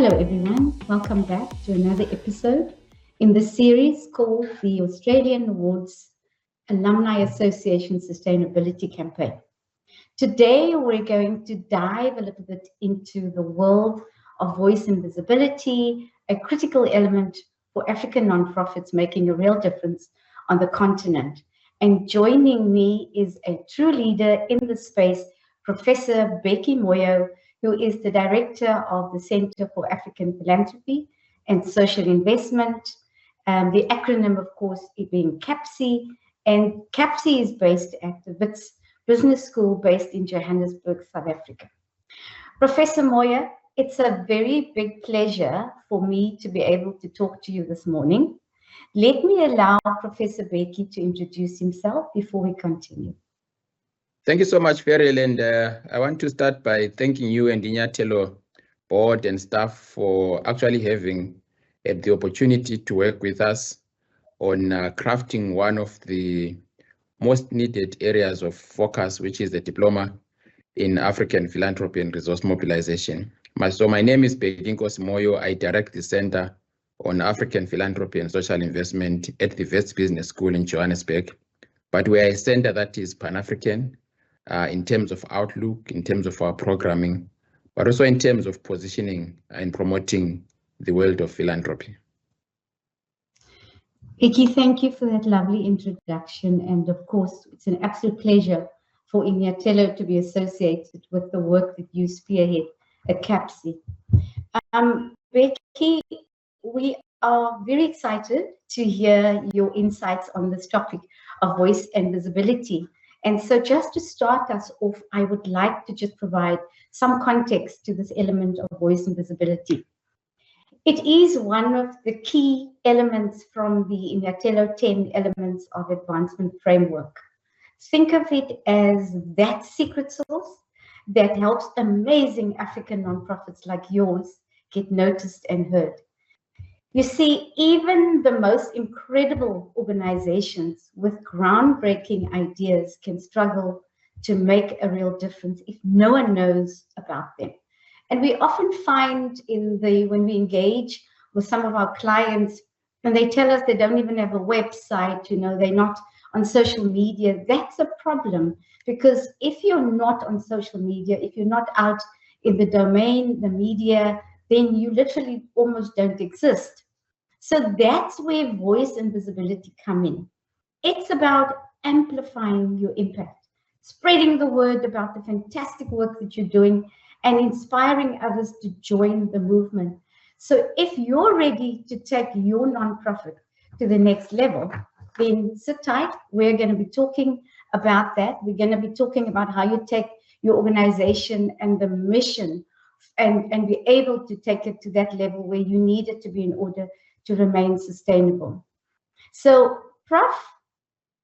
Hello everyone, welcome back to another episode in the series called the Australian Awards Alumni Association Sustainability Campaign. Today we're going to dive a little bit into the world of voice and visibility, a critical element for African nonprofits making a real difference on the continent. And joining me is a true leader in the space, Professor Becky Moyo, who is the director of the Center for African Philanthropy and Social Investment. The acronym, of course, being CAPSI, and CAPSI is based at the Wits Business School based in Johannesburg, South Africa. Professor Moyo, it's a very big pleasure for me to be able to talk to you this morning. Let me allow Professor Becky to introduce himself before we continue. Thank you so much, Ferrell, and I want to start by thanking you and the Nyathelo board and staff for actually having the opportunity to work with us on crafting one of the most needed areas of focus, which is the diploma in African philanthropy and resource mobilization. So my name is Becky Moyo. I direct the Center on African Philanthropy and Social Investment at the Wits Business School in Johannesburg. But we are a center that is Pan-African, in terms of outlook, in terms of our programming, but also in terms of positioning and promoting the world of philanthropy. Becky, thank you for that lovely introduction. And of course, it's an absolute pleasure for Nyathelo to be associated with the work that you spearhead at CAPSI. Becky, we are very excited to hear your insights on this topic of voice and visibility. And so just to start us off, I would like to just provide some context to this element of voice and visibility. It is one of the key elements from the Nyathelo 10 elements of advancement framework. Think of it as that secret sauce that helps amazing African nonprofits like yours get noticed and heard. You see, even the most incredible organizations with groundbreaking ideas can struggle to make a real difference if no one knows about them. And we often find when we engage with some of our clients, and they tell us they don't even have a website, they're not on social media, that's a problem. Because if you're not on social media, if you're not out in the domain, the media, then you literally almost don't exist. So that's where voice and visibility come in. It's about amplifying your impact, spreading the word about the fantastic work that you're doing and inspiring others to join the movement. So if you're ready to take your nonprofit to the next level, then sit tight. We're going to be talking about that. We're going to be talking about how you take your organization and the mission and be able to take it to that level where you need it to be in order to remain sustainable. So, Prof,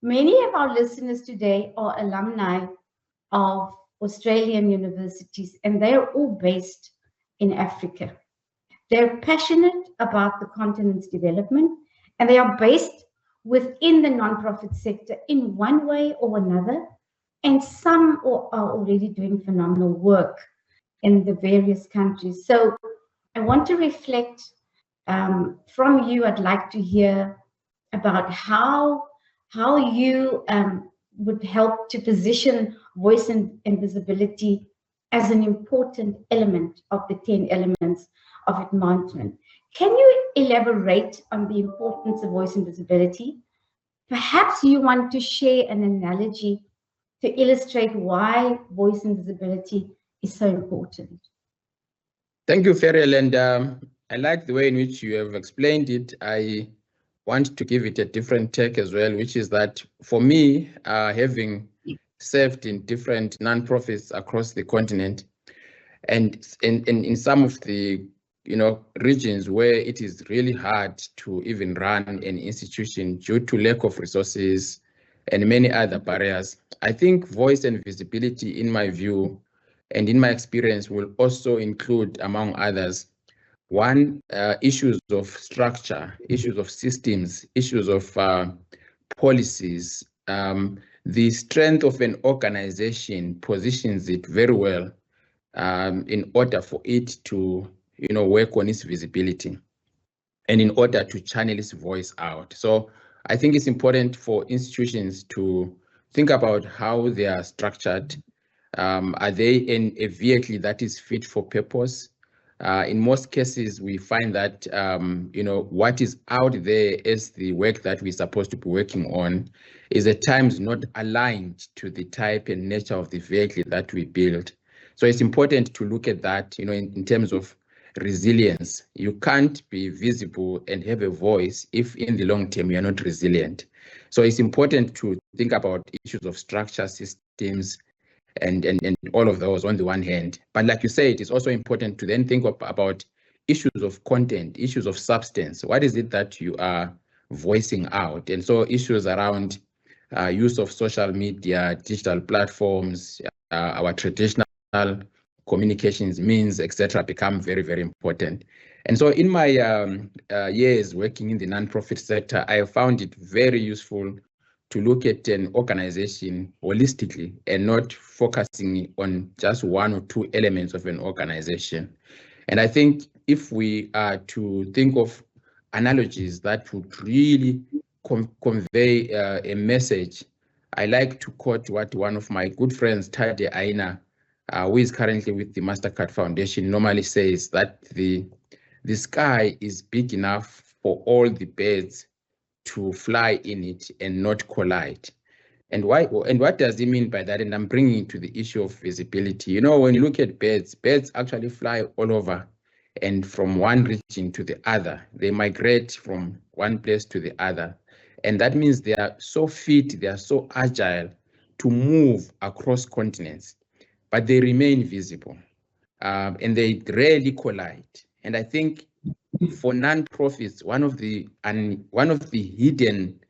many of our listeners today are alumni of Australian universities, and they're all based in Africa. They're passionate about the continent's development, and they are based within the nonprofit sector in one way or another, and some are already doing phenomenal work in the various countries. So I want to reflect from you. I'd like to hear about how you would help to position voice and visibility as an important element of the 10 elements of advancement. Can you elaborate on the importance of voice and visibility? Perhaps you want to share an analogy to illustrate why voice and visibility is so important. Thank you, Ferrell, and I like the way in which you have explained it. I want to give it a different take as well, which is that for me, having served in different nonprofits across the continent, and in some of the regions where it is really hard to even run an institution due to lack of resources and many other barriers, I think voice and visibility, in my view and in my experience, will also include, among others, one, issues of structure, issues of systems, issues of policies. The strength of an organization positions it very well in order for it to work on its visibility, and in order to channel its voice out. So I think it's important for institutions to think about how they are structured. Are they in a vehicle that is fit for purpose? In most cases, we find that what is out there as the work that we're supposed to be working on is at times not aligned to the type and nature of the vehicle that we build. So it's important to look at that, in terms of resilience. You can't be visible and have a voice if in the long term you're not resilient. So it's important to think about issues of structure, systems, and all of those on the one hand. But like you said, it's also important to then think about issues of content, issues of substance. What is it that you are voicing out? And so issues around use of social media, digital platforms, our traditional communications means, etc., become very, very important. And so in my years working in the nonprofit sector, I have found it very useful to look at an organization holistically and not focusing on just one or two elements of an organization. And I think if we are to think of analogies that would really convey a message, I like to quote what one of my good friends, Tade Aina, who is currently with the MasterCard Foundation, normally says that the sky is big enough for all the birds to fly in it and not collide. And why? And what does he mean by that? And I'm bringing it to the issue of visibility. When you look at birds actually fly all over and from one region to the other. They migrate from one place to the other. And that means they are so fit, they are so agile to move across continents, but they remain visible and they rarely collide. And I think for non-profits, one of the hidden,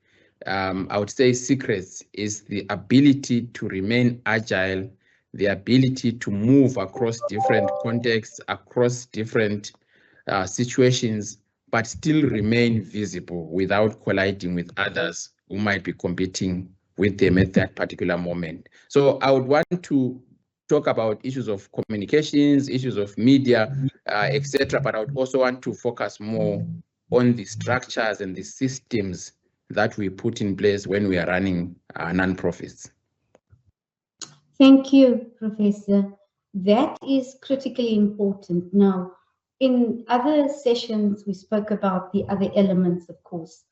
I would say, secrets is the ability to remain agile, the ability to move across different contexts, across different situations, but still remain visible without colliding with others who might be competing with them at that particular moment. So I would want to talk about issues of communications, issues of media, etc. But I would also want to focus more on the structures and the systems that we put in place when we are running non-profits. Thank you, Professor. That is critically important. Now, in other sessions, we spoke about the other elements, of course.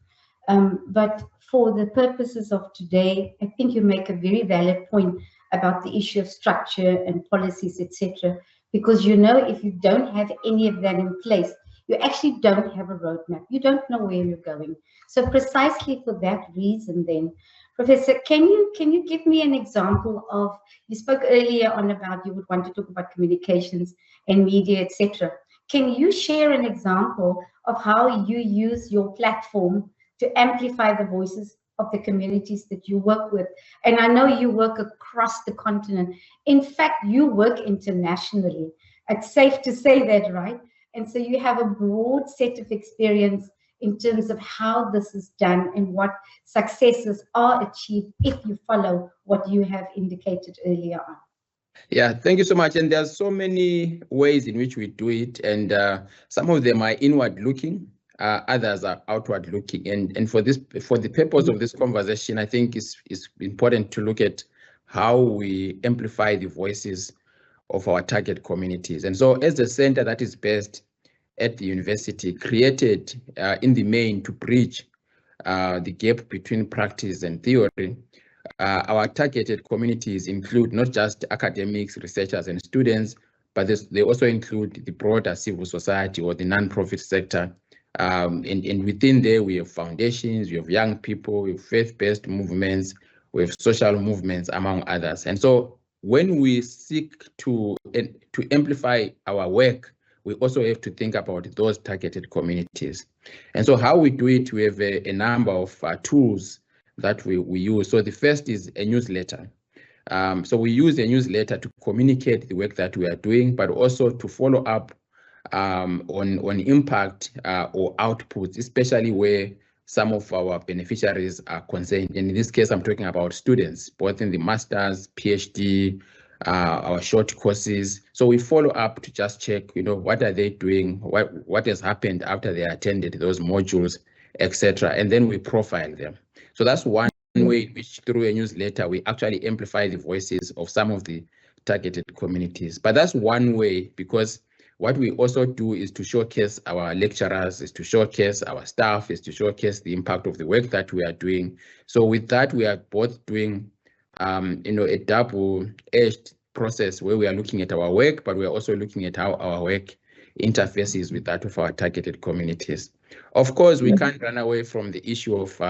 But for the purposes of today, I think you make a very valid point about the issue of structure and policies, etc. Because if you don't have any of that in place, you actually don't have a roadmap. You don't know where you're going. So precisely for that reason, then, Professor, can you give me an example of, you spoke earlier on about you would want to talk about communications and media, etc. Can you share an example of how you use your platform to amplify the voices of the communities that you work with? And I know you work across the continent. In fact, you work internationally. It's safe to say that, right? And so you have a broad set of experience in terms of how this is done and what successes are achieved if you follow what you have indicated earlier on. Yeah, thank you so much. And there's so many ways in which we do it, and some of them are inward looking, others are outward looking. And for the purpose of this conversation, I think it's important to look at how we amplify the voices of our target communities. And so as a center that is based at the university, created in the main to bridge the gap between practice and theory, our targeted communities include not just academics, researchers, and students, but they also include the broader civil society or the non-profit sector. And within there, we have foundations, we have young people, we have faith-based movements, we have social movements, among others. And so when we seek to amplify our work, we also have to think about those targeted communities. And so how we do it, we have a number of tools that we use. So the first is a newsletter. So we use a newsletter to communicate the work that we are doing, but also to follow up on impact or outputs, especially where some of our beneficiaries are concerned. And in this case, I'm talking about students, both in the master's, PhD, our short courses. So we follow up to just check, what are they doing, what has happened after they attended those modules, etc. And then we profile them. So that's one way in which through a newsletter, we actually amplify the voices of some of the targeted communities. But that's one way, because what we also do is to showcase our lecturers, is to showcase our staff, is to showcase the impact of the work that we are doing. So with that, we are both doing a double-edged process where we are looking at our work, but we are also looking at how our work interfaces with that of our targeted communities. Of course, we can't run away from the issue of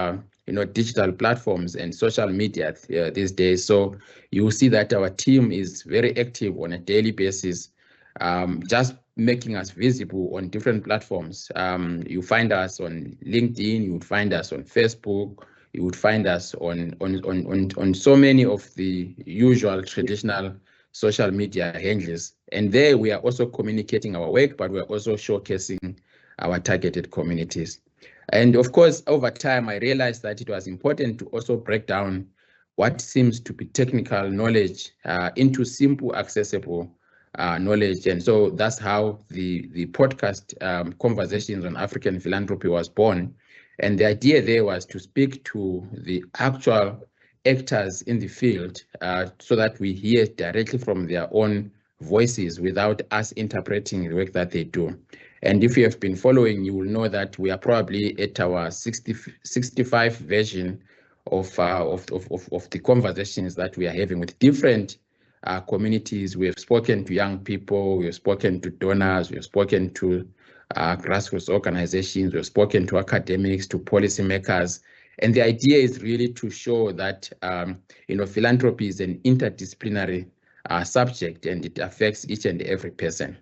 digital platforms and social media these days. So you will see that our team is very active on a daily basis, just making us visible on different platforms. You find us on LinkedIn, you would find us on Facebook, you would find us on so many of the usual traditional social media handles. And there we are also communicating our work, but we're also showcasing our targeted communities. And of course, over time, I realized that it was important to also break down what seems to be technical knowledge into simple, accessible knowledge. And so that's how the podcast Conversations on African Philanthropy was born. And the idea there was to speak to the actual actors in the field so that we hear directly from their own voices without us interpreting the work that they do. And if you have been following, you will know that we are probably at our 65 version of the conversations that we are having with different communities. We have spoken to young people, we have spoken to donors, we have spoken to grassroots organizations, we have spoken to academics, to policymakers. And the idea is really to show that philanthropy is an interdisciplinary subject, and it affects each and every person.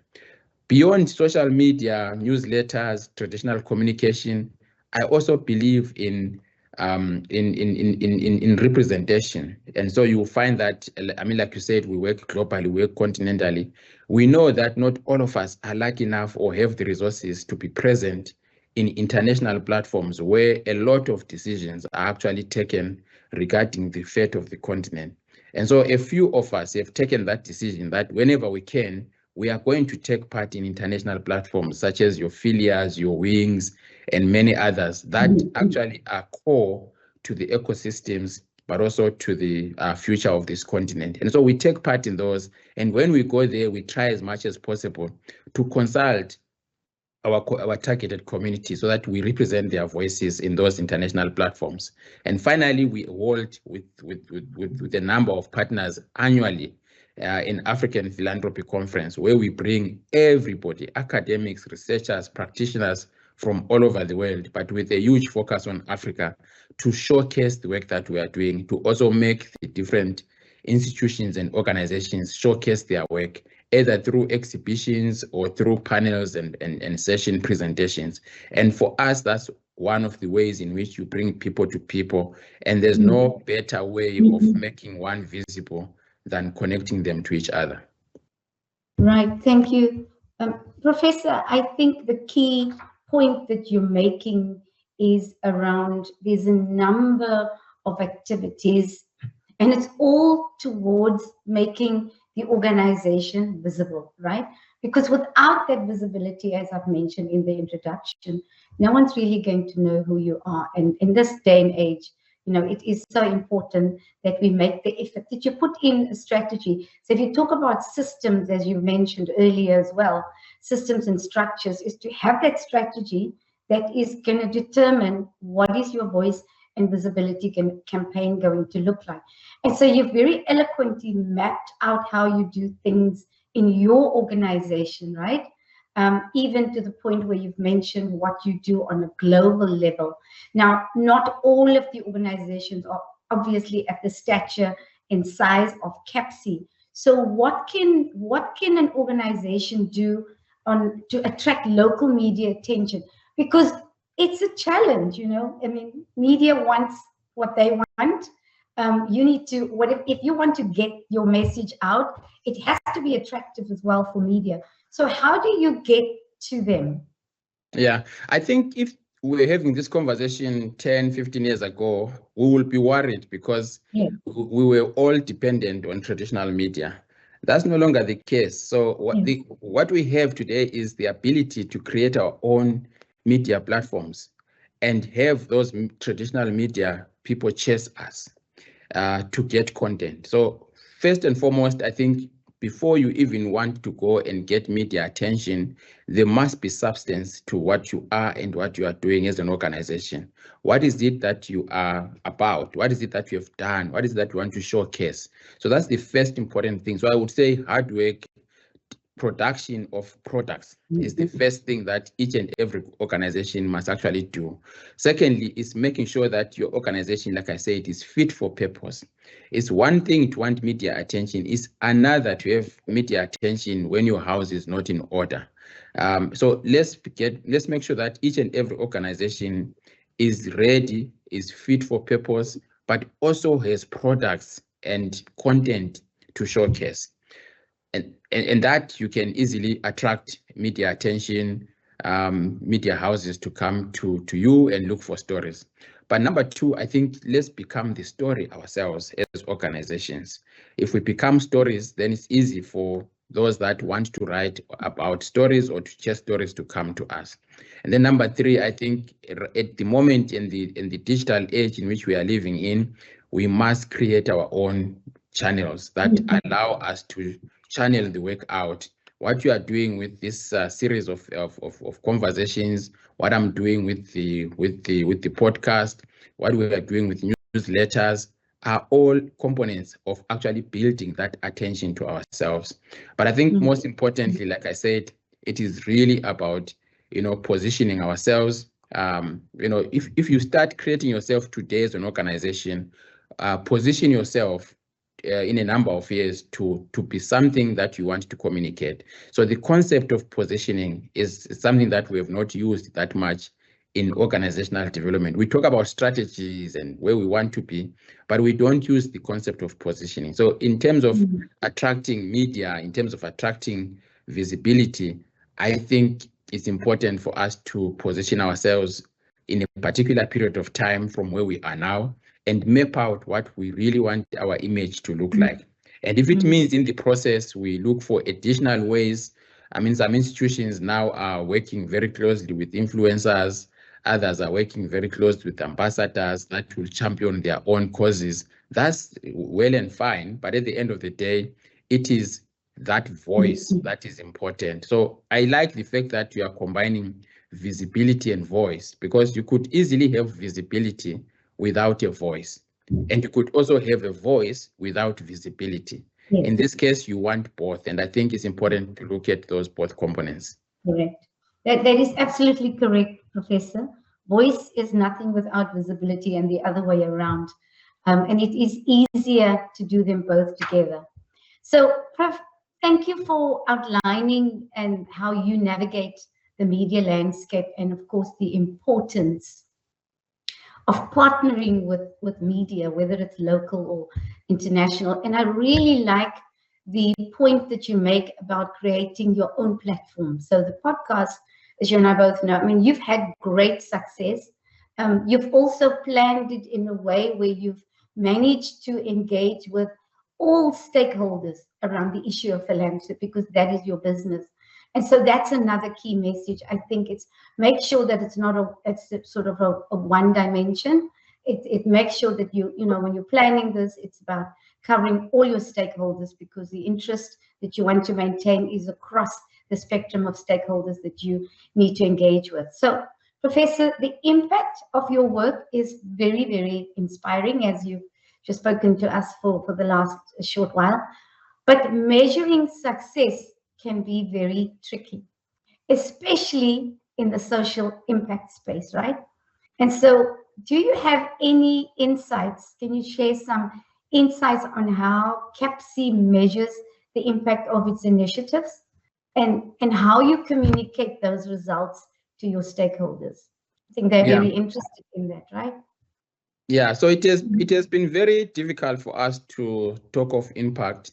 Beyond social media, newsletters, traditional communication, I also believe in representation. And so you will find that, like you said, we work globally, we work continentally. We know that not all of us are lucky enough or have the resources to be present in international platforms where a lot of decisions are actually taken regarding the fate of the continent. And so a few of us have taken that decision that whenever we can, we are going to take part in international platforms such as your Filias, your Wings, and many others that actually are core to the ecosystems, but also to the future of this continent. And so we take part in those. And when we go there, we try as much as possible to consult our targeted community so that we represent their voices in those international platforms. And finally, we hold with a number of partners annually in African Philanthropy Conference, where we bring everybody, academics, researchers, practitioners from all over the world, but with a huge focus on Africa, to showcase the work that we are doing, to also make the different institutions and organizations showcase their work, either through exhibitions or through panels and session presentations. And for us, that's one of the ways in which you bring people to people. And there's no better way of making one visible than connecting them to each other. Right, thank you. Professor, I think the key point that you're making is around there's a number of activities, and it's all towards making the organization visible, right? Because without that visibility, as I've mentioned in the introduction, no one's really going to know who you are. And in this day and age, it is so important that we make the effort, that you put in a strategy. So if you talk about systems, as you mentioned earlier as well, systems and structures, is to have that strategy that is going to determine what is your voice and visibility campaign going to look like. And so you've very eloquently mapped out how you do things in your organization, right? Even to the point where you've mentioned what you do on a global level. Now, not all of the organizations are obviously at the stature and size of CAPSI. So what can an organization do to attract local media attention? Because it's a challenge, media wants what they want. You need to, if you want to get your message out, it has to be attractive as well for media. So how do you get to them? Yeah, I think if we were having this conversation 10, 15 years ago, we will be worried because we were all dependent on traditional media. That's no longer the case. So Yes. what we have today is the ability to create our own media platforms and have those traditional media people chase us to get content. So first and foremost, I think before you even want to go and get media attention, there must be substance to what you are and what you are doing as an organization. What is it that you are about? What is it that you have done? What is it that you want to showcase? So that's the first important thing. So I would say hard work, production of products is the first thing that each and every organization must actually do. Secondly, is making sure that your organization, like I said, is fit for purpose. It's one thing to want media attention, it's another to have media attention when your house is not in order. So let's make sure that each and every organization is ready, is fit for purpose, but also has products and content to showcase. And that you can easily attract media attention, media houses to come to you and look for stories. But number two, I think let's become the story ourselves as organizations. If we become stories, then it's easy for those that want to write about stories or to share stories to come to us. And then number three, I think at the moment in the digital age in which we are living in, we must create our own channels that allow us to channel the work out. What you are doing with this series of conversations, what I'm doing with the podcast, what we are doing with newsletters, are all components of actually building that attention to ourselves. But I think most importantly, like I said, it is really about positioning ourselves. If you start creating yourself today as an organization, position yourself in a number of years to be something that you want to communicate. So the concept of positioning is something that we have not used that much in organizational development. We talk about strategies and where we want to be, but we don't use the concept of positioning. So in terms of attracting media, in terms of attracting visibility, I think it's important for us to position ourselves in a particular period of time from where we are now and map out what we really want our image to look like. And if it means in the process we look for additional ways, I mean, some institutions now are working very closely with influencers, others are working very close with ambassadors that will champion their own causes. That's well and fine, but at the end of the day, it is that voice that is important. So I like the fact that you are combining visibility and voice, because you could easily have visibility without a voice, and you could also have a voice without visibility. Yes. In this case, you want both, and I think it's important to look at those both components. Correct. That is absolutely correct, Professor. Voice is nothing without visibility, and the other way around. And it is easier to do them both together. So, Prof, thank you for outlining and how you navigate the media landscape, and of course the importance of partnering with media, whether it's local or international. And I really like the point that you make about creating your own platform. So the podcast, as you and I both know, I mean, you've had great success. You've also planned it in a way where you've managed to engage with all stakeholders around the issue of philanthropy, because that is your business. And so that's another key message. I think it's make sure that it's not it's sort of a one dimension. It makes sure that you know, when you're planning this, it's about covering all your stakeholders, because the interest that you want to maintain is across the spectrum of stakeholders that you need to engage with. So, Professor, the impact of your work is very, very inspiring, as you've just spoken to us for the last short while. But measuring success can be very tricky, especially in the social impact space, right? And so, do you have any insights? Can you share some insights on how CAPC measures the impact of its initiatives, and how you communicate those results to your stakeholders? I think they're very interested in that, right? Yeah, so it has been very difficult for us to talk of impact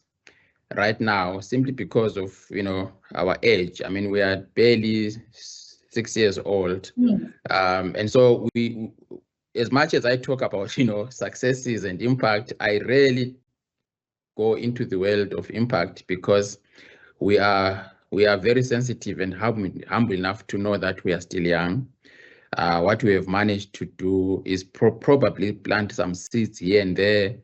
right now, simply because of our age. I mean, we are barely 6 years old, and so we, as much as I talk about successes and impact, I rarely go into the world of impact because we are very sensitive and humble enough to know that we are still young. What we have managed to do is probably plant some seeds here and there,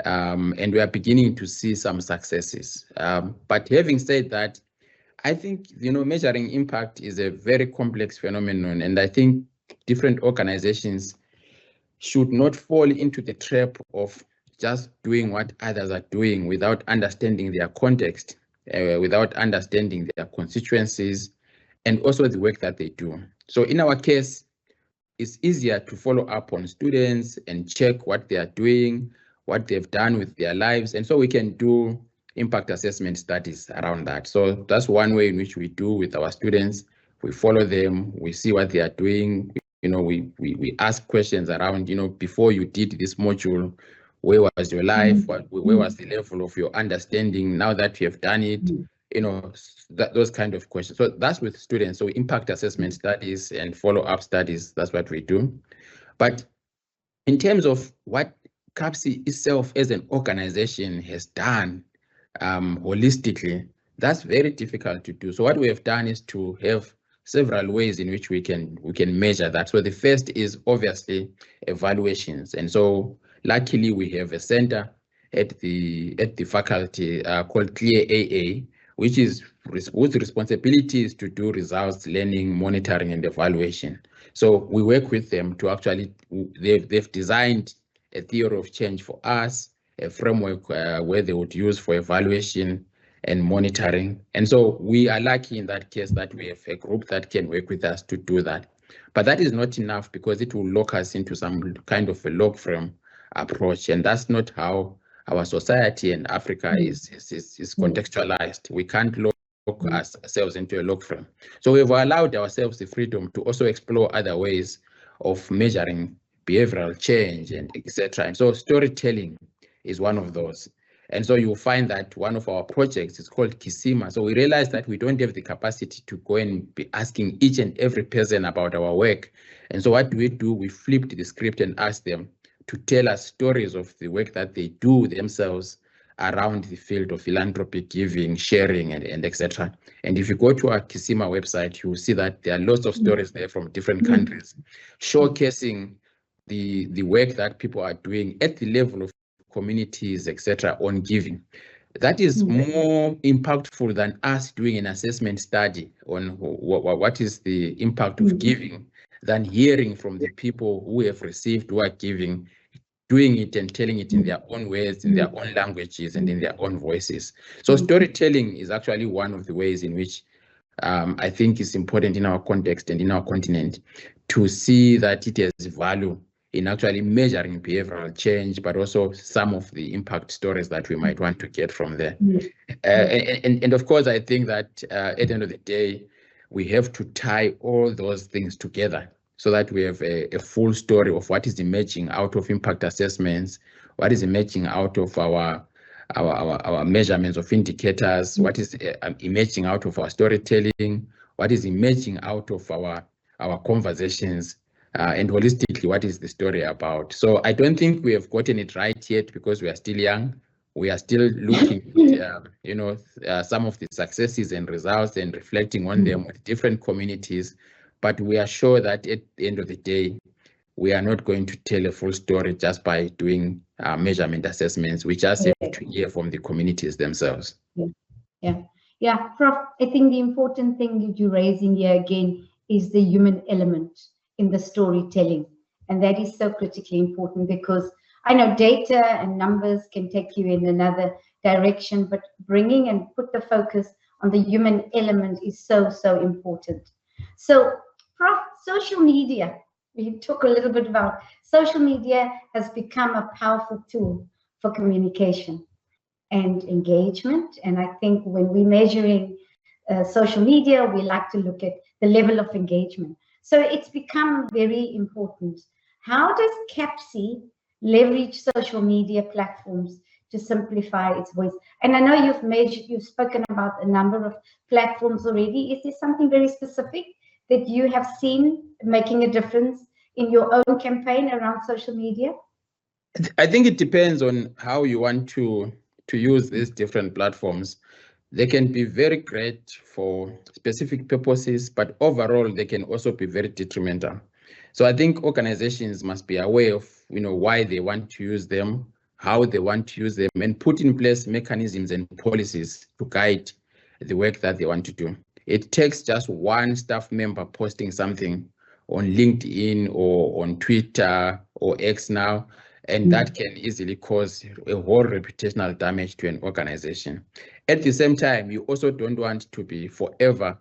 and we are beginning to see some successes. But having said that, I think, measuring impact is a very complex phenomenon, and I think different organizations should not fall into the trap of just doing what others are doing without understanding their context, without understanding their constituencies, and also the work that they do. So in our case, it's easier to follow up on students and check what they are doing, what they've done with their lives. And so we can do impact assessment studies around that. So that's one way in which we do with our students. We follow them, we see what they are doing. We ask questions around, before you did this module, where was your life? Where was the level of your understanding? Now that you have done it, those kind of questions. So that's with students. So impact assessment studies and follow-up studies, that's what we do. But in terms of what CAPSI itself as an organization has done holistically, that's very difficult to do. So what we have done is to have several ways in which we can measure that. So the first is obviously evaluations. And so luckily we have a center at the faculty called Clear AA, which is whose responsibility is to do results, learning, monitoring, and evaluation. So we work with them to actually, they've designed a theory of change for us, a framework where they would use for evaluation and monitoring. And so we are lucky in that case that we have a group that can work with us to do that. But that is not enough because it will lock us into some kind of a log frame approach. And that's not how our society in Africa is contextualized. We can't lock ourselves into a log frame. So we've allowed ourselves the freedom to also explore other ways of measuring behavioral change and etc. And so storytelling is one of those. And so you'll find that one of our projects is called Kisima. So we realized that we don't have the capacity to go and be asking each and every person about our work. And so what do? We flipped the script and asked them to tell us stories of the work that they do themselves around the field of philanthropy, giving, sharing, and etc. And if you go to our Kisima website, you will see that there are lots of stories there from different countries, showcasing the work that people are doing at the level of communities, etc., on giving. That is more impactful than us doing an assessment study on what is the impact of giving, than hearing from the people who have received, who are giving, doing it and telling it in their own words, in their own languages, and in their own voices. So storytelling is actually one of the ways in which I think is important in our context and in our continent to see that it has value in actually measuring behavioral change, but also some of the impact stories that we might want to get from there. And of course, I think that at the end of the day, we have to tie all those things together so that we have a full story of what is emerging out of impact assessments, what is emerging out of our measurements of indicators, what is emerging out of our storytelling, what is emerging out of our conversations, and holistically, what is the story about? So I don't think we have gotten it right yet because we are still young. We are still looking at, some of the successes and results and reflecting on them with different communities. But we are sure that at the end of the day, we are not going to tell a full story just by doing measurement assessments. We just have to hear from the communities themselves. Yeah, Prof, I think the important thing that you're raising here again is the human element in the storytelling. And that is so critically important because I know data and numbers can take you in another direction, but bringing and put the focus on the human element is so, so important. So, Prof, social media, we talk a little bit about social media has become a powerful tool for communication and engagement. And I think when we're measuring social media, we like to look at the level of engagement. So it's become very important. How does CAPSI leverage social media platforms to simplify its voice? And I know you've spoken about a number of platforms already. Is there something very specific that you have seen making a difference in your own campaign around social media? I think it depends on how you want to to use these different platforms, they can be very great for specific purposes, but overall they can also be very detrimental. So I think organizations must be aware of, why they want to use them, how they want to use them, and put in place mechanisms and policies to guide the work that they want to do. It takes just one staff member posting something on LinkedIn or on Twitter or X now, and that can easily cause a whole reputational damage to an organization. At the same time, you also don't want to be forever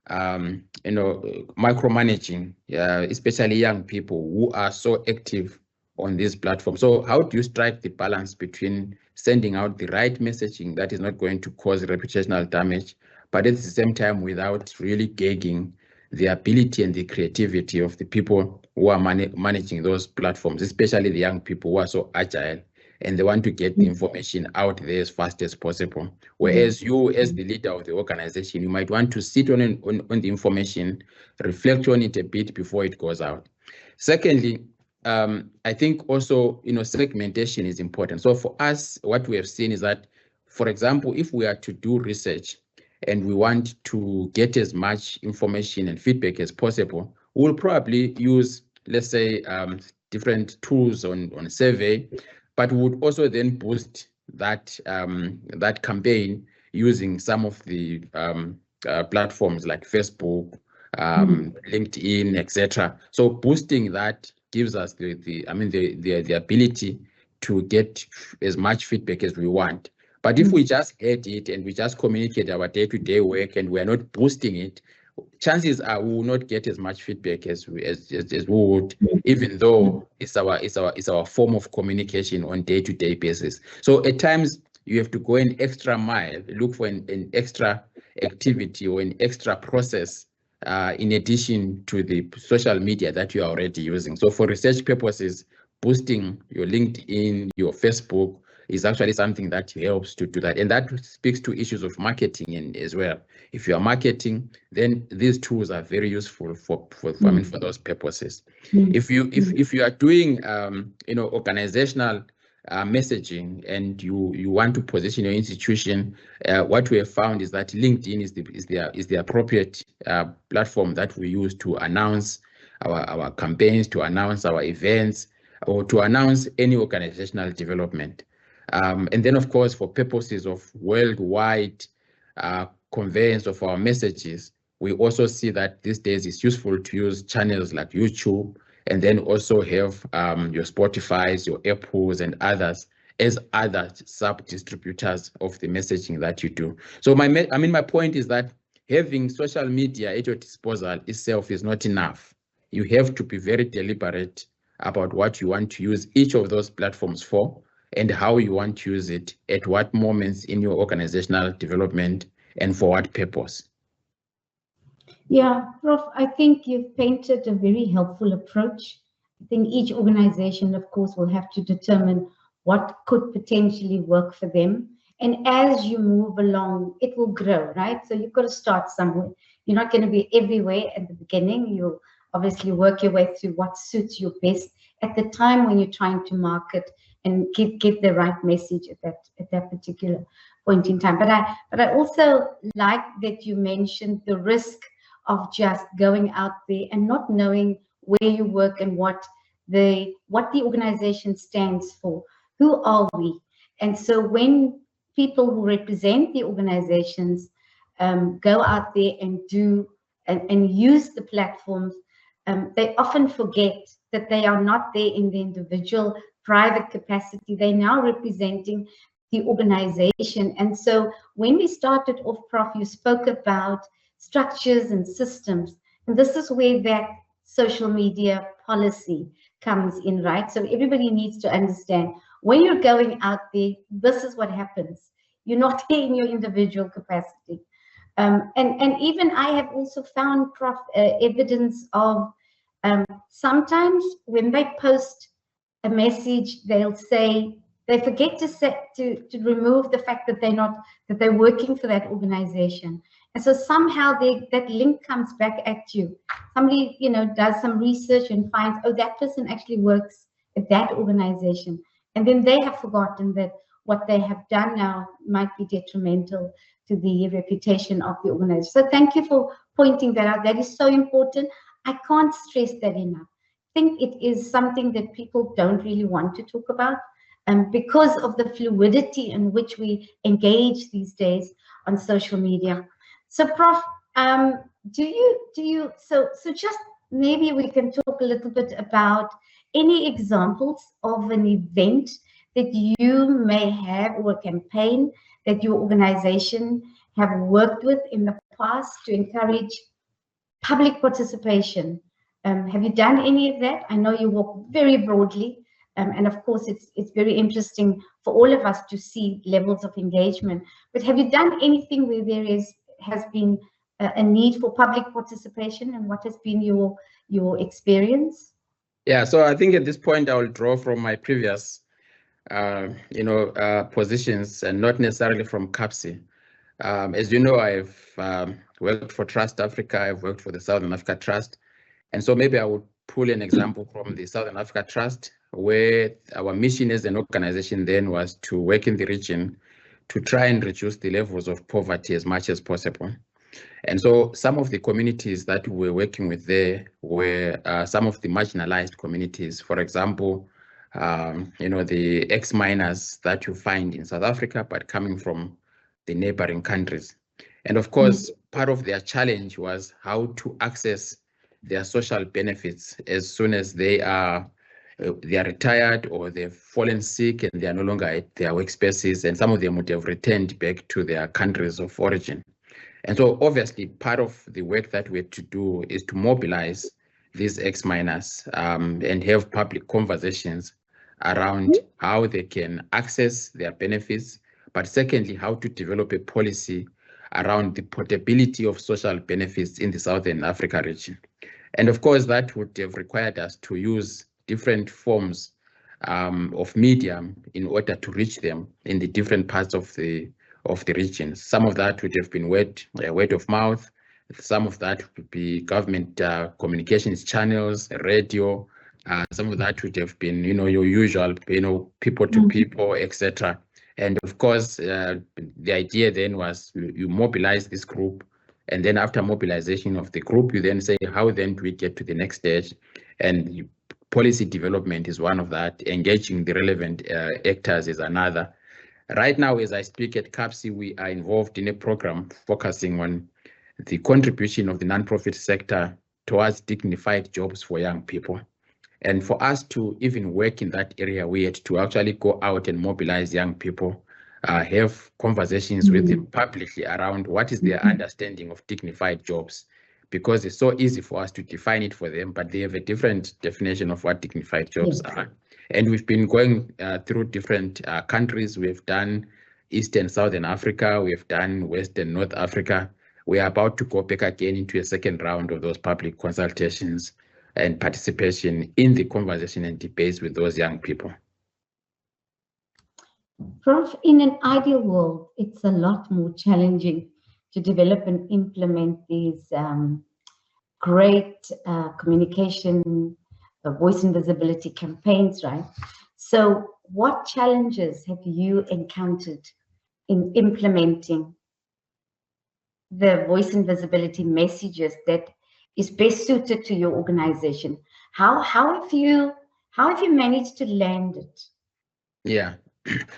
micromanaging, especially young people who are so active on this platform. So how do you strike the balance between sending out the right messaging that is not going to cause reputational damage, but at the same time without really gagging the ability and the creativity of the people who are managing those platforms, especially the young people who are so agile and they want to get the information out there as fast as possible. Whereas you, as the leader of the organization, you might want to sit on the information, reflect on it a bit before it goes out. Secondly, I think also, segmentation is important. So for us, what we have seen is that, for example, if we are to do research and we want to get as much information and feedback as possible, we'll probably use, let's say, different tools on survey, but we would also then boost that that campaign using some of the platforms like Facebook, LinkedIn, etc. So boosting that gives us the ability to get as much feedback as we want. But if we just add it and we just communicate our day-to-day work and we are not boosting it, chances are we will not get as much feedback as we would, even though it's our form of communication on day-to-day basis. So at times you have to go an extra mile, look for an extra activity or an extra process in addition to the social media that you are already using. So for research purposes, boosting your LinkedIn, your Facebook is actually something that helps to do that. And that speaks to issues of marketing and as well. If you are marketing, then these tools are very useful for those purposes. If you are doing organizational messaging and you want to position your institution, what we have found is that LinkedIn is the appropriate platform that we use to announce our campaigns, to announce our events, or to announce any organizational development. And then, of course, for purposes of worldwide conveyance of our messages, we also see that these days it's useful to use channels like YouTube, and then also have your Spotify's, your Apple's, and others as other sub-distributors of the messaging that you do. So my point is that having social media at your disposal itself is not enough. You have to be very deliberate about what you want to use each of those platforms for, and how you want to use it at what moments in your organizational development and for what purpose. Yeah, Prof, I think you've painted a very helpful approach. I think each organization, of course, will have to determine what could potentially work for them. And as you move along, it will grow, right? So you've got to start somewhere. You're not going to be everywhere at the beginning. You'll obviously work your way through what suits you best at the time when you're trying to market and get the right message at that particular point in time. But I also like that you mentioned the risk of just going out there and not knowing where you work and what the organization stands for. Who are we? And so when people who represent the organizations go out there and do and use the platforms, they often forget that they are not there in the individual private capacity. They're now representing the organization. And so when we started off, Prof, you spoke about structures and systems. And this is where that social media policy comes in, right? So everybody needs to understand when you're going out there, this is what happens. You're not there in your individual capacity. And even I have also found, Prof, evidence of sometimes when they post a message, they'll say they forget to remove the fact that they're working for that organization, and so somehow that link comes back at you. Somebody does some research and finds, oh, that person actually works at that organization, and then they have forgotten that what they have done now might be detrimental to the reputation of the organization. So thank you for pointing that out. That is so important. I can't stress that enough. I think it is something that people don't really want to talk about, because of the fluidity in which we engage these days on social media. So, Prof, so just maybe we can talk a little bit about any examples of an event that you may have, or a campaign that your organization have worked with in the past to encourage public participation. Have you done any of that? I know you work very broadly, and of course it's very interesting for all of us to see levels of engagement. But have you done anything where has been a need for public participation, and what has been your experience? Yeah, so I think at this point I will draw from my previous, positions, and not necessarily from CAPSI. As you know, I've worked for Trust Africa, I've worked for the Southern Africa Trust. And so maybe I would pull an example from the Southern Africa Trust, where our mission as an organization then was to work in the region to try and reduce the levels of poverty as much as possible. And so some of the communities that we were working with there were some of the marginalized communities. For example, the ex-miners that you find in South Africa, but coming from the neighboring countries. And of course, part of their challenge was how to access their social benefits as soon as they are retired or they've fallen sick and they are no longer at their workspaces, and some of them would have returned back to their countries of origin. And so obviously part of the work that we had to do is to mobilize these ex-miners and have public conversations around how they can access their benefits, but secondly, how to develop a policy around the portability of social benefits in the Southern Africa region. And of course, that would have required us to use different forms of media in order to reach them in the different parts of the region. Some of that would have been word of mouth. Some of that would be government communications channels, radio. Some of that would have been, your usual, people to people, etc. And of course, the idea then was you mobilize this group, and then after mobilization of the group, you then say, how then do we get to the next stage? And policy development is one of that. Engaging the relevant actors is another. Right now, as I speak at CAPSI, we are involved in a program focusing on the contribution of the nonprofit sector towards dignified jobs for young people. And for us to even work in that area, we had to actually go out and mobilize young people, have conversations with them publicly around what is their understanding of dignified jobs, because it's so easy for us to define it for them, but they have a different definition of what dignified jobs are. And we've been going through different countries. We've done East and Southern Africa. We've done West and North Africa. We are about to go back again into a second round of those public consultations and participation in the conversation and debates with those young people. Prof, in an ideal world, it's a lot more challenging to develop and implement these great communication, voice and visibility campaigns, right? So what challenges have you encountered in implementing the voice and visibility messages that is best suited to your organization? How have you managed to land it? Yeah,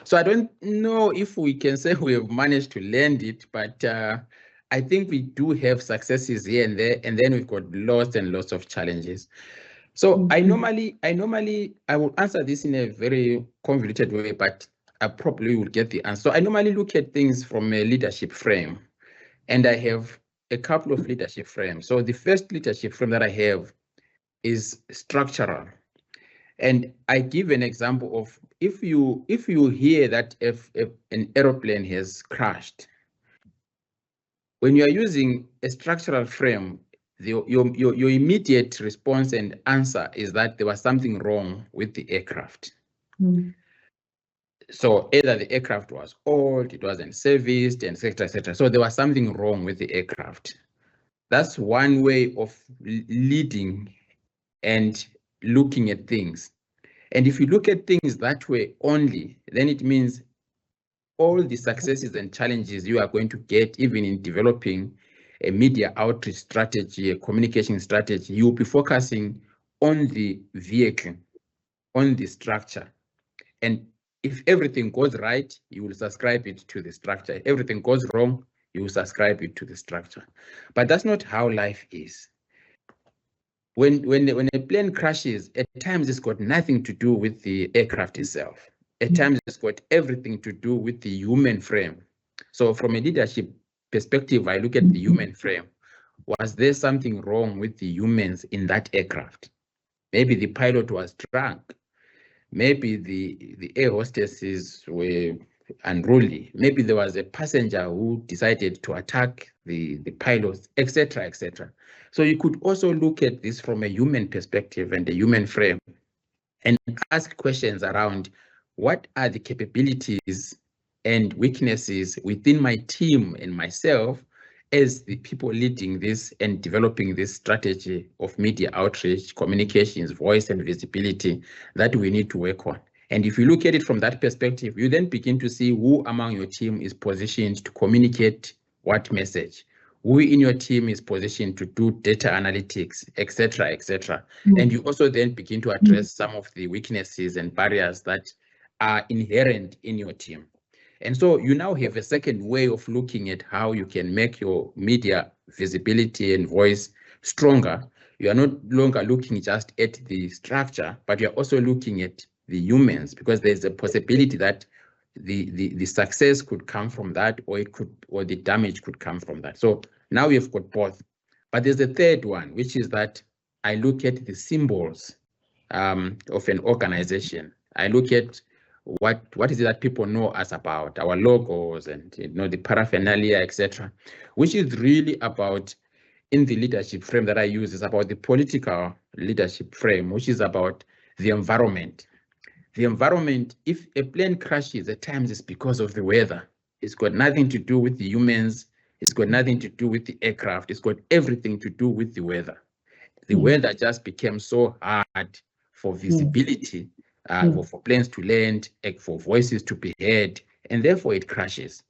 so I don't know if we can say we have managed to land it, but I think we do have successes here and there, and then we've got lots and lots of challenges. So I will answer this in a very convoluted way, but I probably will get the answer. So I normally look at things from a leadership frame, and I have a couple of leadership frames. So the first leadership frame that I have is structural. And I give an example of if you hear that if an aeroplane has crashed, when you are using a structural frame, your immediate response and answer is that there was something wrong with the aircraft. So either the aircraft was old, it wasn't serviced, and etc., etc. So there was something wrong with the aircraft. That's one way of leading and looking at things. And if you look at things that way only, then it means all the successes and challenges you are going to get, even in developing a media outreach strategy, a communication strategy, you'll be focusing on the vehicle, on the structure. And if everything goes right, you will subscribe it to the structure. If everything goes wrong, you will subscribe it to the structure. But that's not how life is. When a plane crashes, at times it's got nothing to do with the aircraft itself. At times it's got everything to do with the human frame. So from a leadership perspective, I look at the human frame. Was there something wrong with the humans in that aircraft? Maybe the pilot was drunk. Maybe the air hostesses were unruly. Maybe there was a passenger who decided to attack the pilots, etc., etc. So you could also look at this from a human perspective and a human frame and ask questions around what are the capabilities and weaknesses within my team and myself as the people leading this and developing this strategy of media outreach, communications, voice and visibility that we need to work on. And if you look at it from that perspective, you then begin to see who among your team is positioned to communicate what message, who in your team is positioned to do data analytics, etc., etc. And you also then begin to address some of the weaknesses and barriers that are inherent in your team. And so you now have a second way of looking at how you can make your media visibility and voice stronger. You are no longer looking just at the structure, but you're also looking at the humans, because there's a possibility that the success could come from that, or the damage could come from that. So now we've got both. But there's a third one, which is that I look at the symbols of an organization. I look at what is it that people know us about, our logos and the paraphernalia, etc., which is really about, in the leadership frame that I use, is about the political leadership frame, which is about the environment. The environment, if a plane crashes, at times it's because of the weather. It's got nothing to do with the humans. It's got nothing to do with the aircraft. It's got everything to do with the weather. The weather just became so hard for visibility, for planes to land, for voices to be heard, and therefore it crashes.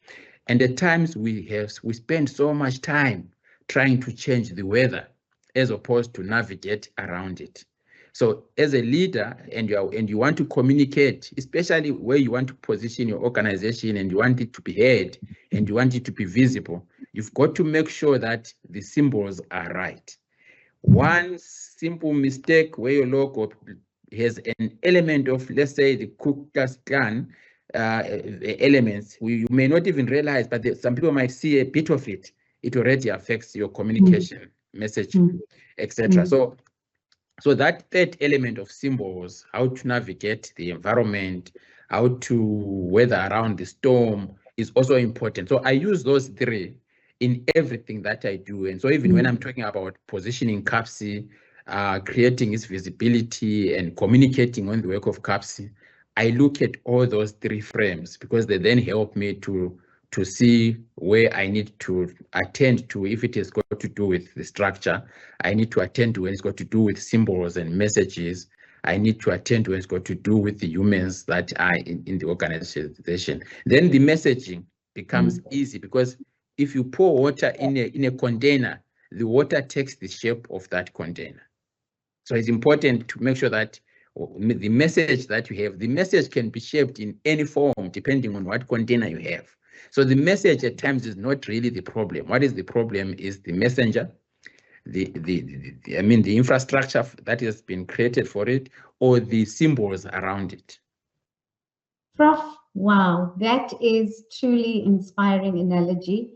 And at times we spend so much time trying to change the weather as opposed to navigate around it. So as a leader, and you want to communicate, especially where you want to position your organization and you want it to be heard and you want it to be visible, you've got to make sure that the symbols are right. One simple mistake where your logo has an element of, let's say, the Ku Klux Klan elements, you may not even realize, but some people might see a bit of it. It already affects your communication, messaging, etc. So that third element of symbols, how to navigate the environment, how to weather around the storm, is also important. So I use those three in everything that I do. And so even when I'm talking about positioning CAPSI, creating its visibility and communicating on the work of CAPSI, I look at all those three frames because they then help me to see where I need to attend to. If it has got to do with the structure, I need to attend to when it's got to do with symbols and messages. I need to attend to when it's got to do with the humans that are in the organization. Then the messaging becomes easy, because if you pour water in a container, the water takes the shape of that container. So it's important to make sure that the message that you have, the message can be shaped in any form depending on what container you have. So the message at times is not really the problem. What is the problem is the messenger, the infrastructure that has been created for it, or the symbols around it. Prof, wow, that is truly inspiring analogy.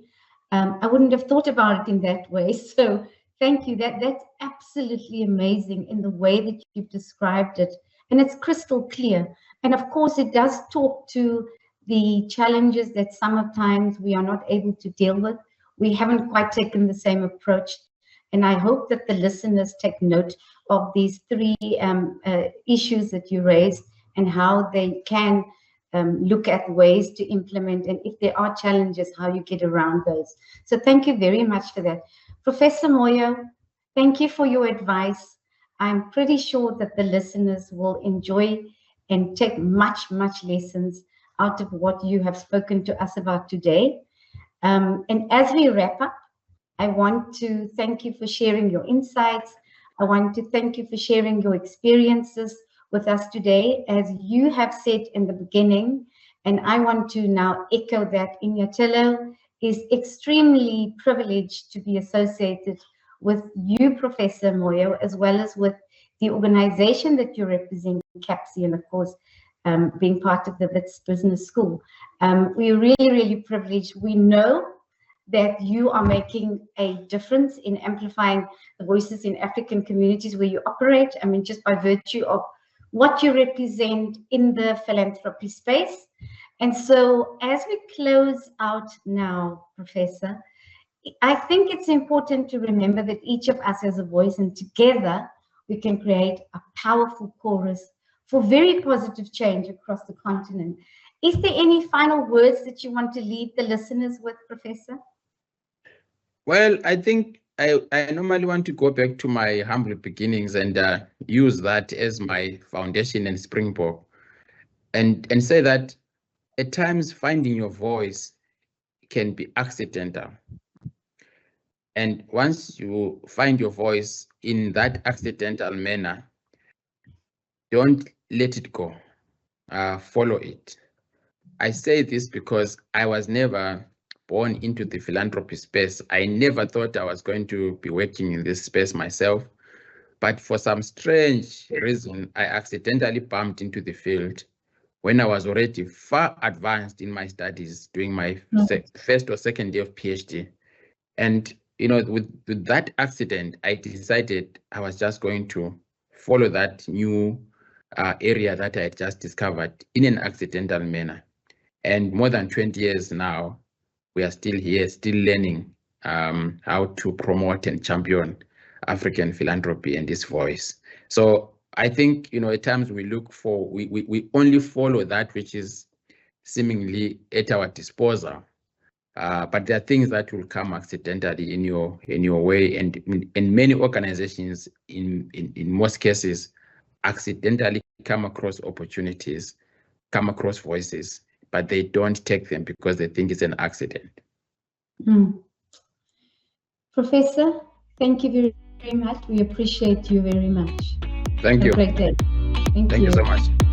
I wouldn't have thought about it in that way. So thank you. That's absolutely amazing in the way that you've described it. And it's crystal clear. And of course, it does talk to the challenges that sometimes we are not able to deal with. We haven't quite taken the same approach. And I hope that the listeners take note of these three issues that you raised and how they can look at ways to implement, and if there are challenges, how you get around those. So thank you very much for that. Professor Moyo, thank you for your advice. I'm pretty sure that the listeners will enjoy and take much lessons out of what you have spoken to us about today. And as we wrap up, I want to thank you for sharing your insights. I want to thank you for sharing your experiences with us today. As you have said in the beginning, and I want to now echo that, Inyathelo is extremely privileged to be associated with you, Professor Moyo, as well as with the organization that you represent, CAPSI, and of course, being part of the WITS Business School. We're really, really privileged. We know that you are making a difference in amplifying the voices in African communities where you operate. I mean, just by virtue of what you represent in the philanthropy space. And so as we close out now, Professor, I think it's important to remember that each of us has a voice, and together we can create a powerful chorus for very positive change across the continent. Is there any final words that you want to leave the listeners with, Professor? Well, I think I normally want to go back to my humble beginnings and use that as my foundation and springboard, and say that at times finding your voice can be accidental. And once you find your voice in that accidental manner, don't let it go. Follow it. I say this because I was never born into the philanthropy space. I never thought I was going to be working in this space myself. But for some strange reason, I accidentally bumped into the field when I was already far advanced in my studies, doing my first or second year of PhD. And with that accident, I decided I was just going to follow that new area that I had just discovered in an accidental manner. And more than 20 years now, we are still here, still learning how to promote and champion African philanthropy and its voice. So I think, at times we look for, we only follow that which is seemingly at our disposal. But there are things that will come accidentally in your way, and many organizations, in most cases, accidentally come across opportunities, come across voices, but they don't take them because they think it's an accident. Professor, thank you very much. We appreciate you very much. Thank you. Have a great day. Thank you so much.